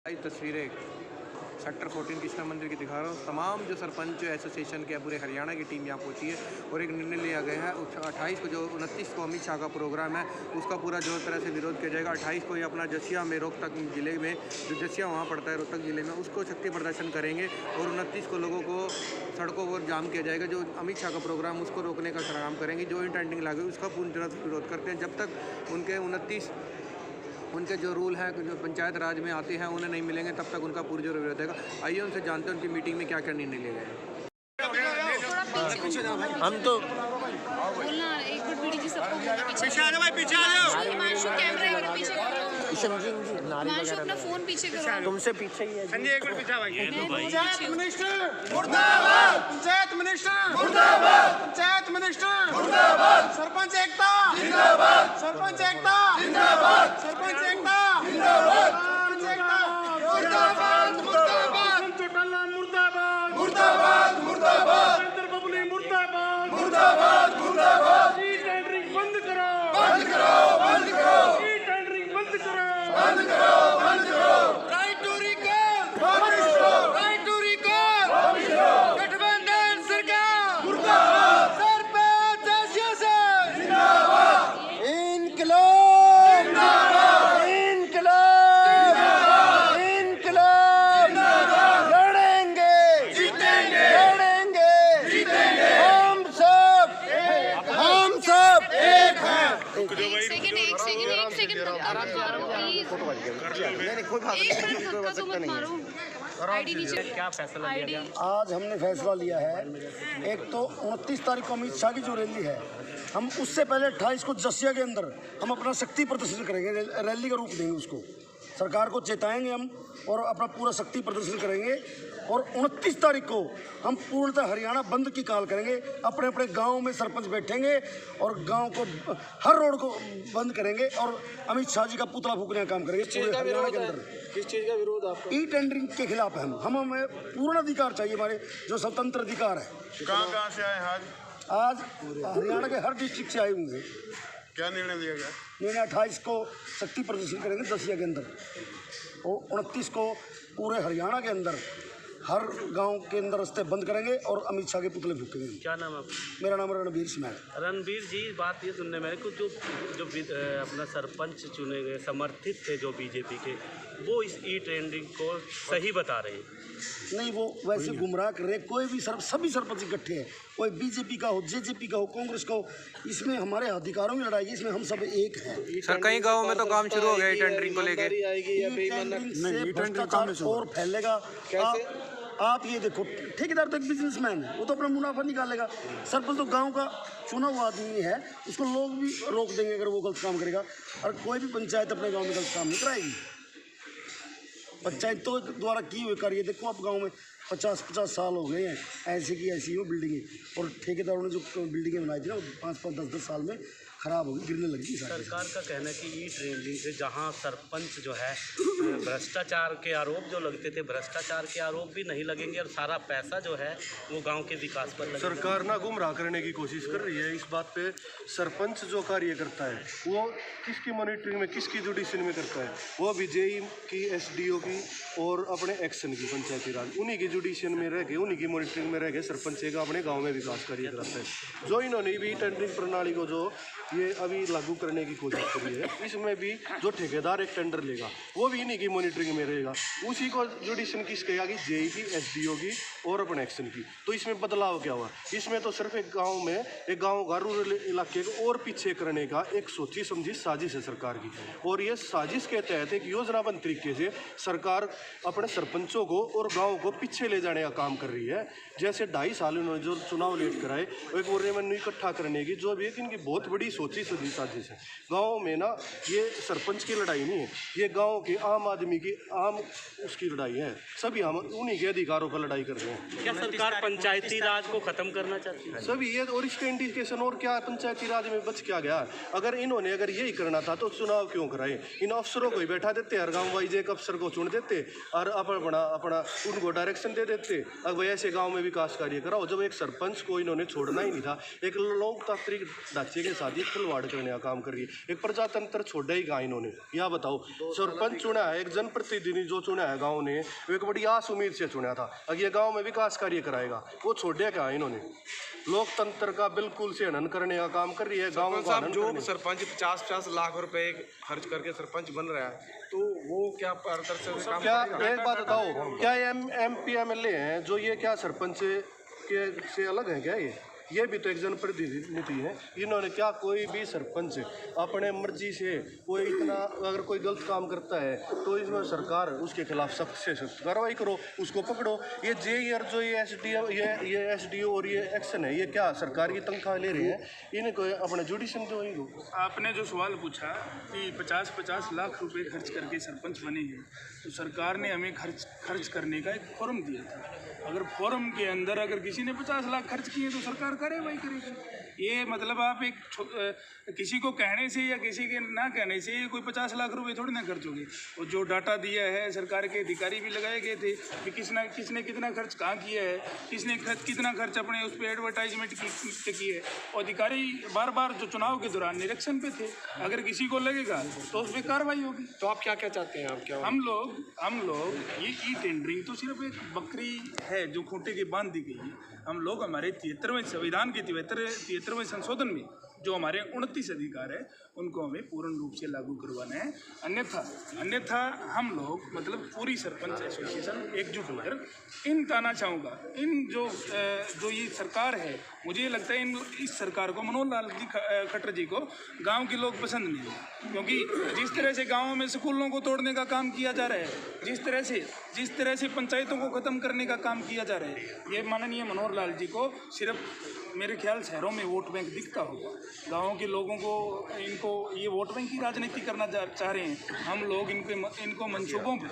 तस्वीरें सेक्टर 14 कृष्णा मंदिर की दिखा रहा हूँ। तमाम जो सरपंच एसोसिएशन के पूरे हरियाणा की टीम यहाँ पहुँची है और एक निर्णय लिया गया है 28 को जो 29 को अमित शाह का प्रोग्राम है उसका पूरा जोर तरह से विरोध किया जाएगा। 28 को ये अपना जसिया में रोहतक जिले में जो जसिया वहाँ पड़ता है रोहतक जिले में उसको शक्ति प्रदर्शन करेंगे और 29 को लोगों को सड़कों पर जाम किया जाएगा। जो अमित शाह का प्रोग्राम उसको रोकने का काम करेंगे। जो इंटेंडिंग लागू उसका पूरी तरह से विरोध करते हैं। जब तक उनके 29 उनके जो रूल है जो पंचायत राज में आते हैं उन्हें नहीं मिलेंगे तब तक उनका पूरी जोर विरोध रहेगा। आइए उनसे जानते हैं उनकी मीटिंग में क्या क्या निर्णय लिए गए। हम तो बोलना एक मिनट बीडी जी सबको पीछे आ जाओ भाई, पीछे आ जाओ। हिमांशु कैमरा एक मिनट पीछे करो। हिमांशु अपना फोन पीछे करो। तुमसे पीछे ही है। संजय एक मिनट पीछे भाई। पंचायत मिनिस्टर मुर्दाबाद, पंचायत मिनिस्टर मुर्दाबाद, पंचायत मिनिस्टर मुर्दाबाद, सरपंच एकता जिंदाबाद, सरपंच एकता जिंदाबाद, सरपंच एकता जिंदाबाद, सरपंच एकता मुर्दाबाद, मुर्दाबाद, चोटाला मुर्दाबाद, मुर्दाबाद, मुर्दाबाद, चंद्र बबली मुर्दाबाद, मुर्दाबाद, मुर्दाबाद। ई टेंडरिंग बंद करो, बंद करो, बंद करो। ई टेंडरिंग बंद करो, बंद करो, बंद करो। राइट टू रिकॉल, वापस लो। राइट टू रिकॉल, वापस लो। गठबंधन सरकार मुर्दाबाद, सरपंच एसोसिएशन जिंदाबाद, इनकलाब जिंदाबाद, इनकलाब जिंदाबाद, इनकलाब लड़ेंगे जीतेंगे, लड़ेंगे जीतेंगे। हम सब एक हैं। एक सेकंड मत मारो प्लीज। एक मिनट धक्का तो मत मारो। आईडी नीचे क्या फैसला लिया गया? आज हमने फैसला लिया है, एक तो 29 तारीख को अमित शाह की जो रैली है, हम उससे पहले 28 को जसिया के अंदर हम अपना शक्ति प्रदर्शन करेंगे। रैली का रूप देंगे उसको, सरकार को चेताएंगे हम और अपना पूरा शक्ति प्रदर्शन करेंगे। और 29 तारीख को हम पूर्णतः हरियाणा बंद की कॉल करेंगे। अपने अपने गाँव में सरपंच बैठेंगे और गाँव को हर रोड को बंद करेंगे और अमित शाह जी का पुतला फूकने का काम करेंगे पूरे हरियाणा के अंदर। किस चीज़ का विरोध आपको? ई टेंडरिंग के खिलाफ है हम हमें पूर्ण अधिकार चाहिए, हमारे जो स्वतंत्र अधिकार है। कहाँ से आए आज? आज हरियाणा के हर डिस्ट्रिक्ट से आए होंगे। क्या निर्णय लिया गया? निर्णय 28 को शक्ति प्रदर्शन करेंगे दसिया के अंदर और 29 को पूरे हरियाणा के अंदर हर गांव के अंदर रास्ते बंद करेंगे और अमित शाह के पुतले फूकेंगे। क्या नाम है आपका? मेरा नाम रणबीर सिंह है। रणबीर जी, बात ये सुनने में को जो अपना सरपंच चुने गए समर्थित थे जो बीजेपी के, वो इस ई ट्रेंडिंग को सही बता रहे हैं। नहीं, वो वैसे गुमराह कर रहे। कोई भी सभी सरपंच इकट्ठे हैं, कोई बीजेपी का हो, जेजेपी का हो, कांग्रेस का हो, इसमें हमारे अधिकारों की लड़ाई है, इसमें हम सब एक हैं। सर कई गाँव में तो काम शुरू हो गया टेंडरिंग को लेकर। भ्रष्टाचार और फैलेगा। आप ये देखो, ठेकेदार तो एक बिजनेसमैन है, वो तो अपना मुनाफा निकालेगा। सरपंच तो गांव का चुना हुआ आदमी है, उसको लोग भी रोक देंगे अगर वो गलत काम करेगा। और कोई भी पंचायत अपने गांव में गलत काम नहीं कराएगी। पंचायत तो द्वारा की हुई कार्य देखो, आप गांव में 50-50 साल हो गए हैं ऐसे की ऐसी हो बिल्डिंगें, और ठेकेदारों ने जो बिल्डिंगें बनाई थी ना 5-5, 10-10 साल में खराब होगी, गिरने लगी। सरकार का कहना है कि ई ट्रेंडिंग से जहां सरपंच जो है भ्रष्टाचार के आरोप जो लगते थे, भ्रष्टाचार के आरोप भी नहीं लगेंगे और सारा पैसा जो है वो गांव के विकास पर लगेगा। सरकार ना गुमराह करने की कोशिश कर रही है इस बात पे। सरपंच जो कार्य करता है वो किसकी मॉनिटरिंग में, किसकी जुडिशन में करता है? वो भी जेई की, एसडीओ की और अपने एक्शन की, पंचायती राज, उन्हीं की जुडिशन में रह के, उन्हीं की मॉनिटरिंग में रह के सरपंच का अपने गाँव में विकास कार्य कराता है। जो इन्होंने भी टेंडरिंग प्रणाली को जो ये अभी लागू करने की कोशिश करी है, इसमें भी जो ठेकेदार एक टेंडर लेगा वो भी इन्हीं की मॉनिटरिंग में रहेगा। उसी को जुडिशन किसके आगे, जेई की, एसडीओ की और अपने एक्शन की। तो इसमें बदलाव क्या हुआ? इसमें तो सिर्फ एक गांव में, एक गांव का रूरल इलाके को और पीछे करने का एक सोची समझी साजिश है सरकार की। और ये साजिश के तहत एक योजनाबद्ध तरीके से सरकार अपने सरपंचों को और गाँव को पीछे ले जाने का काम कर रही है। जैसे 2.5 साल उन्होंने जो चुनाव लेट कराए, एक और रेवेन्यू इकट्ठा करने की जो भी एक इनकी बहुत बड़ी सोची समझी साजिश है। गाँव में ना ये सरपंच की लड़ाई नहीं है, ये गाँव के आम आदमी की आम उसकी लड़ाई है। सभी हम उन्हीं के अधिकारों पर लड़ाई कर रहे हैं। क्या सरकार पंचायती राज को खत्म करना चाहती है? सभी ये, और इसके इंडिकेशन और क्या पंचायती राज में बच क्या गया? अगर इन्होंने अगर यही करना था तो चुनाव क्यों कराए? इन अफसरों को ही बैठा देते, हर गाँव वाइज एक अफसर को चुन देते और अपना उनको डायरेक्शन दे देते, अब ऐसे गाँव में विकास कार्य कराओ। जब एक सरपंच को इन्होंने छोड़ना ही नहीं था, एक लोकतांत्रिक ढांचे के साथ ही खिलवाड़ करने का काम कर रही है। एक प्रजातंत्र छोड़ा ही कहाँ इन्होंने? यह बताओ, सरपंच चुना है है, एक जनप्रतिनिधि जो चुना है गांव ने, वो एक बड़ी आस उम्मीद से चुना था कि ये गांव में विकास कार्य कराएगा। वो छोड़ दिया क्या इन्होंने? लोकतंत्र का बिल्कुल से हनन करने का काम कर रही है गाँव का। जो सरपंच 50-50 लाख रुपए खर्च करके सरपंच बन रहा है, तो वो क्या पारदर्शी काम क्या करेगा? एक बात बताओ, क्या MP MLA हैं जो ये क्या सरपंच के से अलग है क्या? ये भी तो एक जनप्रतिनिधि है। इन्होंने क्या कोई भी सरपंच अपने मर्जी से कोई इतना अगर कोई गलत काम करता है तो इसमें सरकार उसके खिलाफ सख्त से सख्त कार्रवाई करो, उसको पकड़ो। ये JER जो ये SDO और ये एक्शन है, ये क्या सरकार की तनख्वाह ले रहे हैं? इनको अपने जुडिशन दो इनको। आपने जो सवाल पूछा कि 50-50 लाख रुपए खर्च करके सरपंच बने हैं, तो सरकार ने हमें खर्च करने का एक फॉर्म दिया था। अगर फॉर्म के अंदर अगर किसी ने 50 लाख खर्च किए तो सरकार कार्रवाई करेगी। ये मतलब आप किसी को कहने से या किसी के ना कहने से कोई 50 लाख रुपए थोड़ी ना खर्च होगी। और जो डाटा दिया है सरकार के अधिकारी भी लगाए गए थे कि किसने कितना खर्च कहाँ किया है, किसने कितना खर्च अपने उस पर एडवर्टाइजमेंट की है। और अधिकारी बार बार जो चुनाव के दौरान निरीक्षण पे थे, अगर किसी को लगेगा तो उस पर कार्रवाई होगी। तो आप क्या क्या चाहते हैं? आप क्या हम लोग ये टेंडरिंग तो सिर्फ एक बकरी है जो खूंटे की बांध दी गई है। हम लोग हमारे 73वें संविधान के 73वें संशोधन में जो हमारे 29 अधिकार है उनको हमें पूर्ण रूप से लागू करवाना है। अन्यथा हम लोग मतलब पूरी सरपंच एसोसिएशन एकजुट होकर इन तानाशाहों का, इन जो ये सरकार है, मुझे लगता है इस सरकार को, मनोहर लाल जी खट्टर जी को गांव के लोग पसंद नहीं है। क्योंकि जिस तरह से गाँव में स्कूलों को तोड़ने का काम किया जा रहा है, जिस तरह से पंचायतों को ख़त्म करने का काम किया जा रहा है, ये माननीय मनोहर लाल जी को सिर्फ मेरे ख्याल शहरों में वोट बैंक दिखता होगा। गाँव के लोगों को इनको ये वोट बैंक की राजनीति करना चाह रहे हैं। हम लोग इनको मंसूबों पर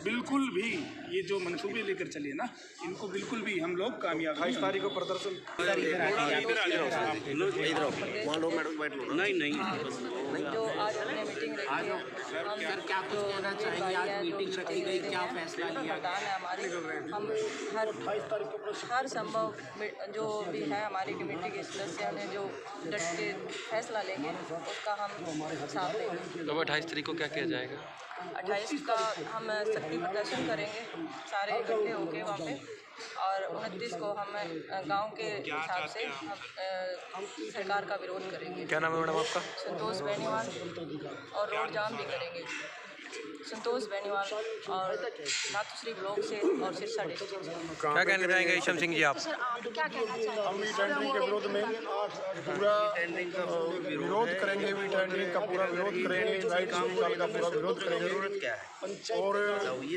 बिल्कुल भी, ये जो मंसूबे लेकर चले ना, इनको बिल्कुल भी हम लोग कामयाब 28 तारीख को प्रदर्शन जो आज हमने मीटिंग रखी है, हम क्या कुछ कहना चाहेंगे? आज मीटिंग रखी गई, क्या फैसला लिया गया है? हम हर संभव जो भी है हमारी कमेटी के सदस्य ने जो डट के फैसला लेंगे उसका हम साथ देंगे। तो 28 तारीख को क्या किया जाएगा? 28 का हम शक्ति प्रदर्शन करेंगे सारे इकट्ठे होके वहाँ पे, और 29 को हम गांव के हिसाब से हम सरकार का विरोध करेंगे। क्या नाम है मैडम आपका? संतोष बेनीवाल। और रोड जाम भी करेंगे। संतोष बेनीवाल और नाथुश्री ब्लॉक से और सिरसा डिस्ट्रिक्ट से। क्या कहना चाहेंगे ईशम सिंह जी आप? सर आप क्या कहना चाहेंगे? हम ई टेंडरिंग के विरोध में पूरा विरोध करेंगे। ई टेंडरिंग का पूरा विरोध करेंगे। राइट निकाल का पूरा विरोध करेंगे। और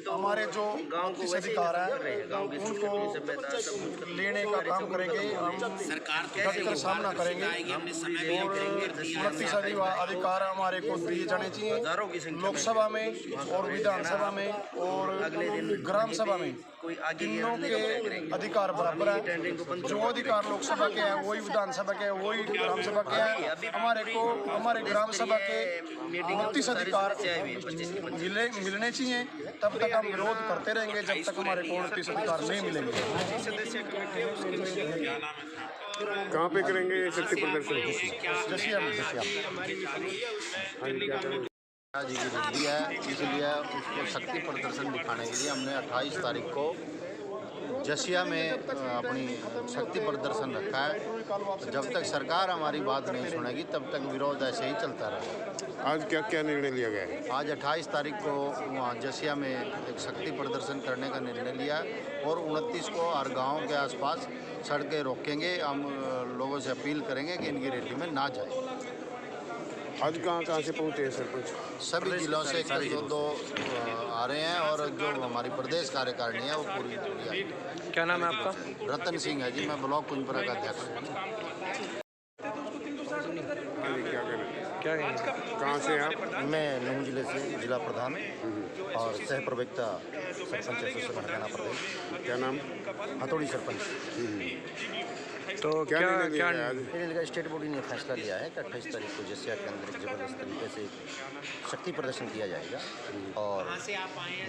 हमारे जो किस अधिकार है उनको लेने का काम करेंगे। हम डट कर सामना करेंगे और 29 अधिकार हमारे को दिए जाने चाहिए। लोकसभा में और विधानसभा में और ग्राम सभा में तीनों के अधिकार बराबर है। जो अधिकार लोकसभा के हैं वही विधानसभा के हैं, वही ग्राम सभा के हैं। हमारे ग्राम सभा के 29 अधिकार मिलने चाहिए। तब तक हम विरोध करते रहेंगे जब तक हमारे को 29 अधिकार नहीं मिलेंगे। कहाँ पे करेंगे शक्ति प्रदर्शन? जी की बदली है, इसलिए उसको शक्ति प्रदर्शन दिखाने के लिए हमने 28 तारीख को जसिया में अपनी शक्ति प्रदर्शन रखा है। जब तक सरकार हमारी बात नहीं सुनेगी तब तक विरोध ऐसे ही चलता रहेगा। आज क्या क्या निर्णय लिया गया है? आज 28 तारीख को वहाँ जसिया में एक शक्ति प्रदर्शन करने का निर्णय लिया है और 29 को हर गाँव के आसपास सड़कें रोकेंगे। हम लोगों से अपील करेंगे कि इनकी रैली में ना जाए। आज कहाँ से पहुँचे हैं सरपंच? सभी जिलों से करीब 2 आ रहे हैं और जो हमारी प्रदेश कार्यकारिणी है वो पूरी है। क्या नाम है आपका? रतन सिंह है जी, मैं ब्लॉक कुंजपुरा का अध्यक्ष हूँ। क्या कहेंगे? कहाँ से आप? मैं नूंह जिले से जिला प्रधान और सह प्रवक्ता सरपंच एसोसिएशन हरियाणा प्रदेश। क्या नाम? हथौड़ी सरपंच। तो क्या निर्णय लिया गया आज? रेलवे का स्टेट बोर्ड ने फैसला लिया है कि 28 तारीख को जसिया के अंदर एक ज़बरदस्त तरीके से शक्ति प्रदर्शन किया जाएगा और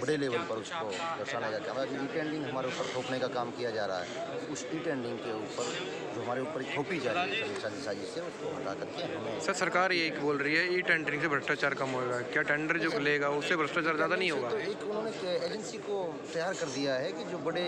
बड़े लेवल पर उसको दर्शाया जाएगा। जो ई टेंडिंग हमारे ऊपर थोपने का काम किया जा रहा है, उस ई टेंडिंग के ऊपर जो हमारे ऊपर थोपी जा रही है साजिश से, उसको हटा करके हमें सर सरकार यही बोल रही है ई टेंडरिंग से भ्रष्टाचार कम होगा। क्या टेंडर जो लेगा उससे भ्रष्टाचार ज़्यादा नहीं होगा? तो एक उन्होंने एजेंसी को तैयार कर दिया है कि जो बड़े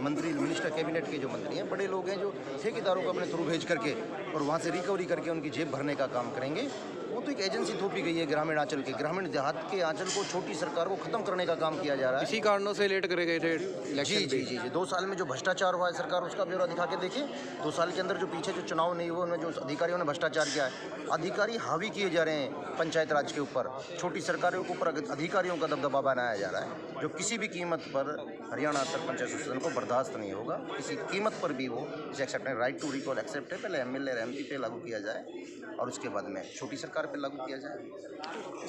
मंत्री मिनिस्टर कैबिनेट के जो मंत्री हैं, बड़े लोग हैं, जो ठेकेदारों को अपने थ्रू भेज करके और वहाँ से रिकवरी करके उनकी जेब भरने का काम करेंगे। वो तो एक एजेंसी थोपी गई है ग्रामीण आंचल के, ग्रामीण देहात के आंचल को, छोटी सरकार को खत्म करने का काम किया जा रहा है। इसी कारणों से लेट करे गए थे इलेक्शन। जी 2 साल में जो भ्रष्टाचार हुआ है, सरकार उसका ब्यौरा दिखा के देखे। 2 साल के अंदर जो पीछे जो चुनाव नहीं हुए उनमें जो अधिकारियों ने भ्रष्टाचार किया है, अधिकारी हावी किए जा रहे हैं पंचायत राज के ऊपर, छोटी सरकारों के ऊपर अधिकारियों का दबदबा बनाया जा रहा है, जो किसी भी कीमत पर हरियाणा सरपंच एसोसिएशन को बर्दाश्त नहीं होगा। किसी कीमत पर भी वो इसे एक्सेप्ट नहीं, राइट टू रिकॉल एक्सेप्ट है, पहले MLA और MP पे लागू किया जाए और उसके बाद में छोटी सरकार पे लागू किया जाए।